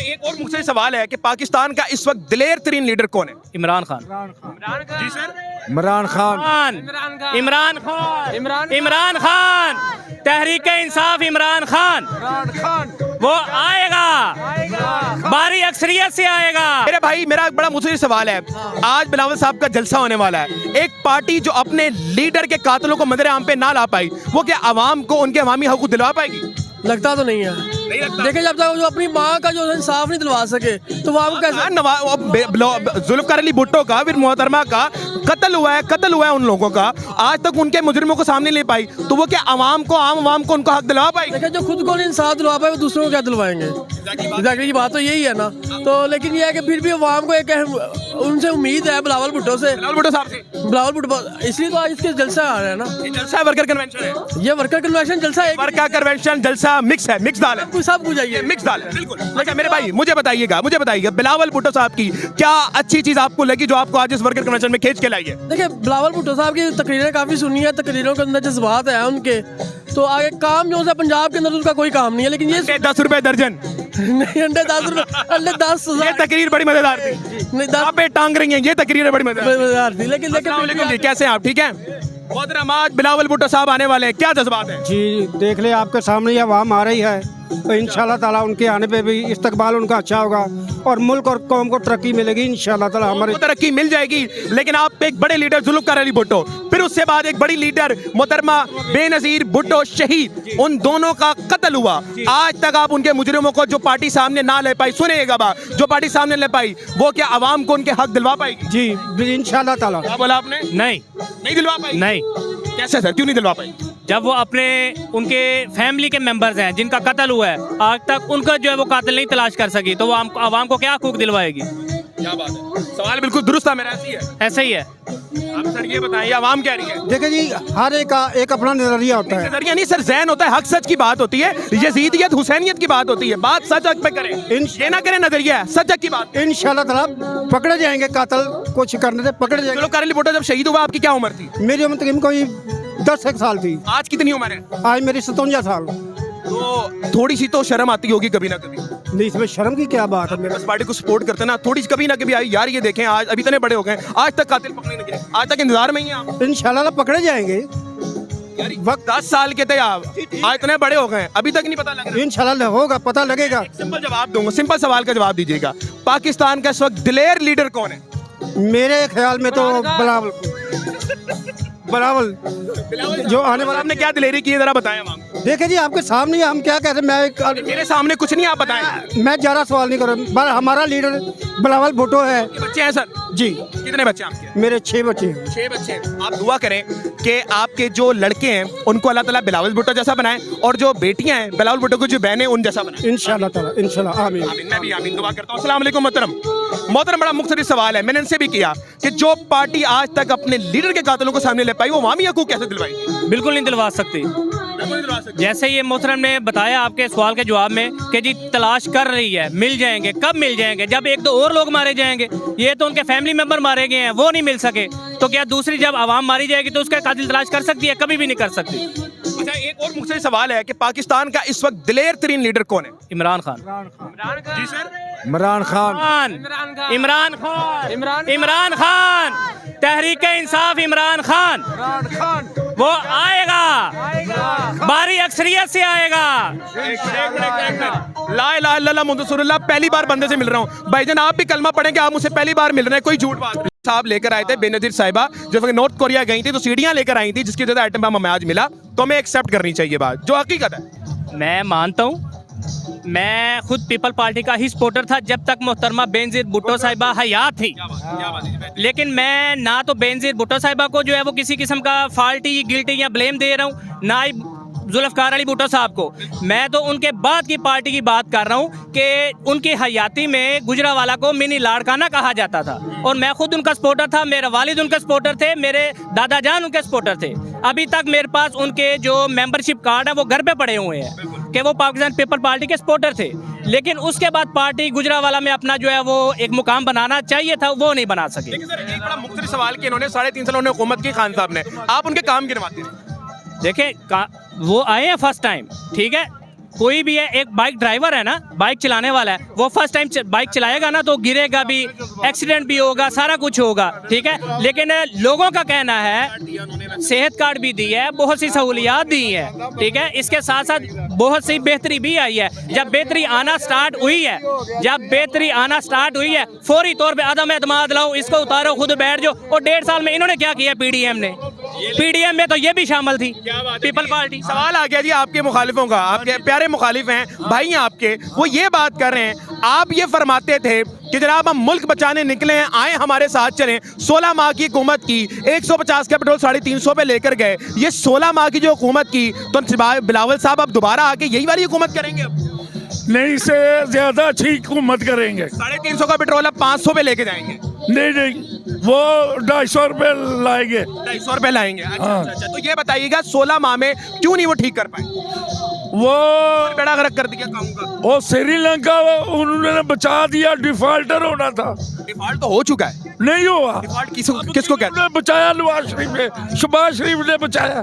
एक और मुझसे सवाल है कि पाकिस्तान का इस वक्त दिलेर तरीन लीडर कौन है? इमरान खान। जी सर, इमरान खान। इमरान खान तहरीक इंसाफ इमरान खान वो आएगा, भारी अक्सरियत से आएगा। मेरे भाई मेरा एक बड़ा मुझसे सवाल है, आज बिलावल साहब का जलसा होने वाला है, एक पार्टी जो अपने लीडर के कातलों को मदर आम पे ना ला पाई, वो क्या आवाम को उनके अवामी हकूक दिलवा पाएगी? लगता तो नहीं है। नहीं लगता। देखिए जब तक जो अपनी माँ का जो इंसाफ नहीं दिलवा सके तो वो आपको कैसे। जुल्फकार अली भुट्टो का, फिर मोहतरमा का कत्ल हुआ है उन लोगों का, आज तक उनके मुजरिमों को सामने ले पाई, तो वो क्या आम आवाम को उनका हक दिलवा पाएगी? देखिए जो खुद को नहीं इंसाफ दिलवा पाए वो दूसरों को क्या दिलवाएंगे? एग्जैक्टली की बात तो यही है ना। तो लेकिन ये है कि फिर भी अवाम को एक उनसे उम्मीद है बिलावल भुट्टो से, भुट्टो साहब से, बिलावल भुट्टो, इसलिए तो आज इसके जलसा आ रहे हैं ना। ये जलसा वर्कर कन्वेंशन है, ये वर्कर कन्वेंशन जलसा है, वर्कर कन्वेंशन जलसा मिक्स है, मिक्स दाल है, सब कुछ है, मिक्स दाल है बिल्कुल। अच्छा मेरे भाई मुझे बताइएगा बिलावल भुट्टो साहब की क्या अच्छी चीज आपको लगी जो आपको आज इस वर्कर कन्वेंशन में खींच के लाई है? देखिए बिलावल भुट्टो साहब की तकरीरें काफ़ी सुनी है, तकरीरों के अंदर जज्बात है उनके, तो आगे काम जो है पंजाब के अंदर उसका कोई काम नहीं है। लेकिन ये 10 रुपए दर्जन नहीं, अंडे 10 ये तकरीर बड़ी मजेदार थी, नहीं, आप पे टांग रही हैं, ये तकरीर बड़ी मजेदार थी। लेकिन अस्सलाम वालेकुम जी, कैसे हैं आप? ठीक है। मोहतरम आज बिलावल भुट्टो साहब आने वाले हैं, क्या जज्बात है? जी देख ले आपके सामने ये आवाम आ रही है, तो इंशाल्लाह ताला उनके आने पे भी इस्तकबाल उनका अच्छा होगा और मुल्क और कौम को तरक्की मिलेगी इंशाल्लाह ताला। हमारी तरक्की मिल जाएगी। लेकिन आप एक बड़े लीडर जुल्फकार अली भुट्टो, फिर उससे बाद एक बड़ी लीडर मोहतरमा बेनजीर भुट्टो शहीद, उन दोनों का कत्ल हुआ, आज तक आप उनके मुजरिमों को जो पार्टी सामने ना ले पाई, सुनिएगा बात, जो पार्टी सामने ले पाई, वो क्या आवाम को उनके हक दिलवा पाएगी? जी इंशाल्लाह ताला। क्या बोला आपने? नहीं दिलवा पाई? नहीं। कैसे सर, क्यों नहीं दिलवा पाई? जब वो अपने उनके फैमिली के मेंबर्स हैं जिनका कत्ल हुआ है, आज तक उनका जो है वो कातिल नहीं तलाश कर सकी, तो वो आवाम को क्या हकूक दिलवाएगी? क्या बात है, सवाल बिल्कुल दुरुस्त है मेरा, ऐसी है, ऐसा ही है। आप सर ये बताइए आवाम कह रही है? देखिए जी हर एक का एक अपना नजरिया होता है। नजरिया नहीं सर, ज़हन होता है, हक सच की बात होती है, यजीदियत हुसैनियत की बात होती है, बात सच हक पे करें, ये ना करें नजरिया, सच हक की बात। इंशाल्लाह ताला पकड़े जाएंगे, कातिल कुछ करने से पकड़े जाएंगे। जुल्फकार अली भुट्टो जब शहीद हुआ आपकी क्या उम्र थी? मेरी उम्र तकरीबन कोई 10 साल थी। आज कितनी उम्र है? आज मेरी 57 साल। तो थोड़ी सी तो शर्म आती होगी कभी ना कभी। नहीं इसमें शर्म की क्या बात है, मेरा बस पार्टी को सपोर्ट करते ना, थोड़ी सी कभी ना कभी आई यार, ये देखें आज अभी इतने बड़े हो गए, आज तक कातिल पकड़े नहीं गए, आज तक इंतजार में ही हैं आप। इंशाल्लाह पकड़े जाएंगे। वक्त 10 साल के थे आप, आज इतने बड़े हो गए, अभी तक नहीं पता लग रहा। इंशाल्लाह होगा, पता लगेगा। सिंपल जवाब दूंगा, सिंपल सवाल का जवाब दीजिएगा, पाकिस्तान का इस वक्त दिलेर लीडर कौन है? मेरे ख्याल में तो बिलावल जो आने वाला। आपने क्या दिलेरी की है जरा बताएं हम। देखिए जी आपके सामने हम क्या कहते हैं, मेरे सामने कुछ नहीं, आप बताएं। मैं ज़्यादा सवाल नहीं कर रहा, हमारा लीडर बिलावल भुट्टो है। बच्चे हैं सर? जी। कितने बच्चे आपके? मेरे 6 बच्चे हैं। 6 बच्चे। आप दुआ करें कि आपके जो लड़के हैं उनको अल्लाह ताला बिलावल भुट्टो जैसा बनाए, और जो बेटियां हैं बिलावल भुट्टो की जो बहनें उन जैसा बनाए इंशाल्लाह ताला, इंशाल्लाह आमीन। मैं भी आमीन दुआ करता हूं। अस्सलाम वालेकुम मोहतरम, बड़ा मुख्तलिफ सवाल है, मैंने इनसे भी किया कि जो पार्टी आज तक अपने लीडर के कातिलों को सामने ले पाई, वो अवामी हकूक कैसे दिलवाएगी? बिल्कुल नहीं दिलवा सकती। जैसे ये मोहतरम ने बताया आपके सवाल के जवाब में कि जी तलाश कर रही है, मिल जाएंगे, कब मिल जाएंगे? जब 1-2 और लोग मारे जाएंगे, ये तो उनके फैमिली मेंबर मारे गए हैं, वो नहीं मिल सके, तो क्या दूसरी जब आवाम मारी जाएगी तो उसका कातिल तलाश कर सकती है? कभी भी नहीं कर सकती। अच्छा एक और मुझसे सवाल है कि पाकिस्तान का इस वक्त दिलेर तरीन लीडर कौन है? इमरान खान। जी सर। इमरान खान। इमरान खान तहरीक इंसाफ इमरान खान वो आएगा, भारी अक्सरियत से आएगा। ला इलाहा इल्लल्लाह मुहम्मद रसूलुल्लाह, पहली बार बंदे से मिल रहा हूँ भाईजान, आप भी कलमा पढ़ेंगे, आप मुझसे पहली बार मिल रहे हैं, कोई झूठ बात नहीं। साहब लेकर आए थे बेनजीर साहिबा, जो नॉर्थ कोरिया गई थी, तो सीढ़ियां लेकर आई थी जिसकी वजह से आइटम बम हमें आज मिला, तो हमें एक्सेप्ट करनी चाहिए बात जो हकीकत है। मैं मानता हूँ, मैं खुद पीपल पार्टी का ही सपोर्टर था जब तक मोहतरमा बेनजीर भुट्टो साहिबा हयात थी, लेकिन मैं ना तो बेनजीर भुट्टो साहिबा को जो है वो किसी किस्म का फाल्टी गिल्टी या ब्लेम दे रहा हूँ, ना ही जुल्फकार अली भुट्टो साहब को। मैं तो उनके बाद की पार्टी की बात कर रहा हूँ कि उनकी हयाती में गुजरावाला को मिनी लाड़काना कहा जाता था, और मैं खुद उनका सपोर्टर था, मेरे वालिद उनके सपोर्टर थे, मेरे दादा जान उनके सपोर्टर थे। अभी तक मेरे पास उनके जो मेंबरशिप कार्ड है वो घर पे पड़े हुए हैं कि वो पाकिस्तान पीपल पार्टी के सपोर्टर थे, लेकिन उसके बाद पार्टी गुजरावाला में अपना जो है वो एक मुकाम बनाना चाहिए था, वो नहीं बना सके। एक बड़ा मुख्तलिफ सवाल कि इन्होंने 3.5 साल उन्होंने हुकूमत की, खान साहब ने, आप उनके काम गिनवाते हैं। देखें वो आए हैं फर्स्ट टाइम, ठीक है, कोई भी है, एक बाइक ड्राइवर है ना, बाइक चलाने वाला है, वो फर्स्ट टाइम बाइक चलाएगा ना तो गिरेगा भी, एक्सीडेंट भी होगा, सारा कुछ होगा, ठीक है। लेकिन लोगों का कहना है सेहत कार्ड भी दी है, बहुत सी सहूलियात दी है, ठीक है। इसके साथ साथ बहुत सी बेहतरी भी आई है। जब बेहतरी आना स्टार्ट हुई है, फौरी तौर पे अदम एतमाद लाओ, इसको उतारो, खुद बैठ जाओ। और 1.5 साल में इन्होंने क्या किया पीडीएम ने, पीडीएम में तो ये भी शामिल थी पीपल पार्टी। सवाल आ गया जी आपके मुखालिफों का, आपके प्यारे मुखालिफ हैं भाई हैं आपके, वो ये बात कर रहे हैं, आप ये फरमाते थे कि जनाब हम मुल्क बचाने निकले हैं, आए हमारे साथ चलें। 16 माह की हुकूमत की 150 का पेट्रोल 350 पे लेकर गए, ये 16 माह की जो हुकूमत की, तो बिलावल साहब अब दोबारा आके यही वाली हुकूमत करेंगे? अब नहीं, से ज्यादा अच्छी हुकूमत करेंगे। 350 का पेट्रोल अब 500 पे लेके जाएंगे? नहीं, वो 250 रुपये लाएंगे। 250 रुपए लाएंगे? हाँ। अच्छा। तो ये बताइएगा 16 माह में क्यों नहीं वो ठीक कर पाए? वो बेड़ा गर्क कर दिया काम का। वो श्रीलंका उन्होंने बचा दिया, डिफॉल्टर होना था, डिफॉल्ट तो हो चुका है। नहीं हुआ। डिफॉल्ट किसको कहते हैं? उन्होंने बचाया, नवाज शरीफ ने, शहबाज शरीफ ने बचाया।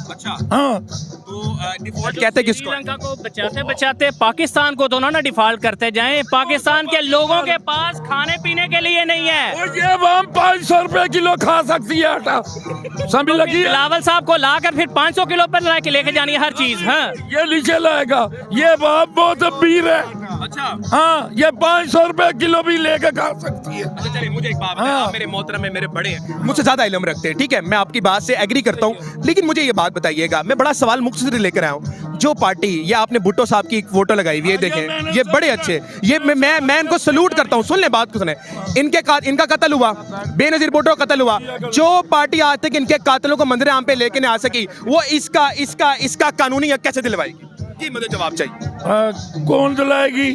अच्छा, हाँ, तो डिफॉल्ट कहते हैं किसको? श्रीलंका को बचाते बचाते पाकिस्तान को तो ना डिफॉल्ट करते जाएं। पाकिस्तान के लोगों के पास खाने पीने के लिए नहीं है। और ये हम 500 रुपए किलो खा सकती है आटा, समझ लगी? बिलावल साहब को लाकर फिर 500 किलो पर लेके जानी है हर चीज। हाँ, ये नीचे लाएगा, ये बाप बहुत अमीर है। अच्छा। हाँ, ये 500 रुपए किलो भी लेके खा सकती है। अच्छा चलिए, मुझे एक बात बताएं, हाँ। आप मेरे मोहतरम में मेरे बड़े हैं, मुझसे ज्यादा इल्म रखते हैं, ठीक है, मैं आपकी बात से एग्री करता हूँ, लेकिन मुझे ये बात बताइएगा, मैं बड़ा सवाल मुख्तसर लेकर आया हूँ। जो पार्टी, ये आपने भुट्टो साहब की एक फोटो लगाई हुई है, देखें, ये बड़े अच्छे, ये मैं इनको सलूट करता हूँ। सुन ले बात को, सुने। इनका कत्ल हुआ, बेनजीर भुट्टो का कत्ल हुआ। जो पार्टी आज तक इनके कातलों को मंजर आम पे लेके नहीं आ सकी, वो इसका कानूनी हक कैसे दिलवाएगी? जी मुझे जवाब चाहिए। कौन दिलाएगी?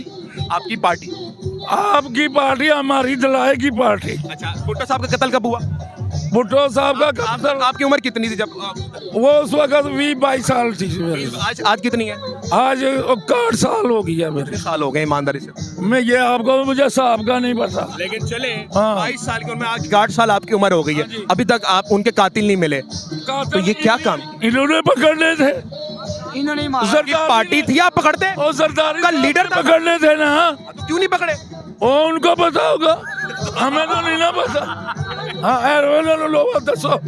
आपकी पार्टी। आपकी पार्टी, हमारी दिलाएगी पार्टी। अच्छा, भुट्टो साहब का कत्ल कब हुआ? भुट्टो साहब का कत्ल, आपकी उम्र कितनी थी जब? वो उस वक्त 20-22 साल थी मेरी। आज कितनी है? आज 61 साल हो गया मेरे। साल हो गए ईमानदारी से। मैं ये आपको, मुझे साहब का नहीं पता, लेकिन चले हाँ। 22 साल की उम्र में, आज 60 साल आपकी उम्र हो गई है, अभी तक आप उनके कातिल नहीं मिले, तो ये क्या काम? इन्होंने पकड़ने थे, आपकी पार्टी थी, आप पकड़ते? और सरदारी का लीडर था। पकड़ने थे ना। तो क्यों नहीं पकड़े? वो उनको पता होगा, हमें तो नहीं ना पता। हाँ, लोग दसो।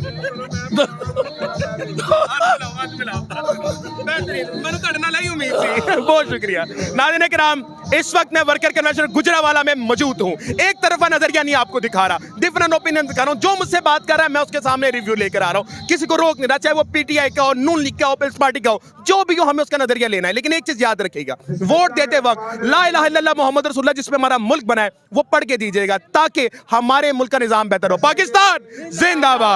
बहुत शुक्रिया। नाज़रीन किराम, इस वक्त मैं वर्कर कन्वेंशन गुजरावाला में मौजूद हूँ। एक तरफा नजरिया नहीं आपको दिखा रहा, डिफरेंट ओपिनियन दिखा रहा हूँ। जो मुझसे बात कर रहा है मैं उसके सामने रिव्यू लेकर आ रहा हूँ, किसी को रोक नहीं रहा, चाहे वो पीटीआई का हो, नून लीग का हो, पीपल्स पार्टी का हो, जो भी हो, हमें उसका नजरिया लेना है। लेकिन एक चीज याद रखिएगा, वोट देते वक्त ला इलाहा इल्लल्लाह मोहम्मद रसूलुल्लाह जिसमें हमारा मुल्क बना है वो पढ़ के दीजिएगा, ताकि हमारे मुल्क का निजाम बेहतर हो। पाकिस्तान जिंदाबाद।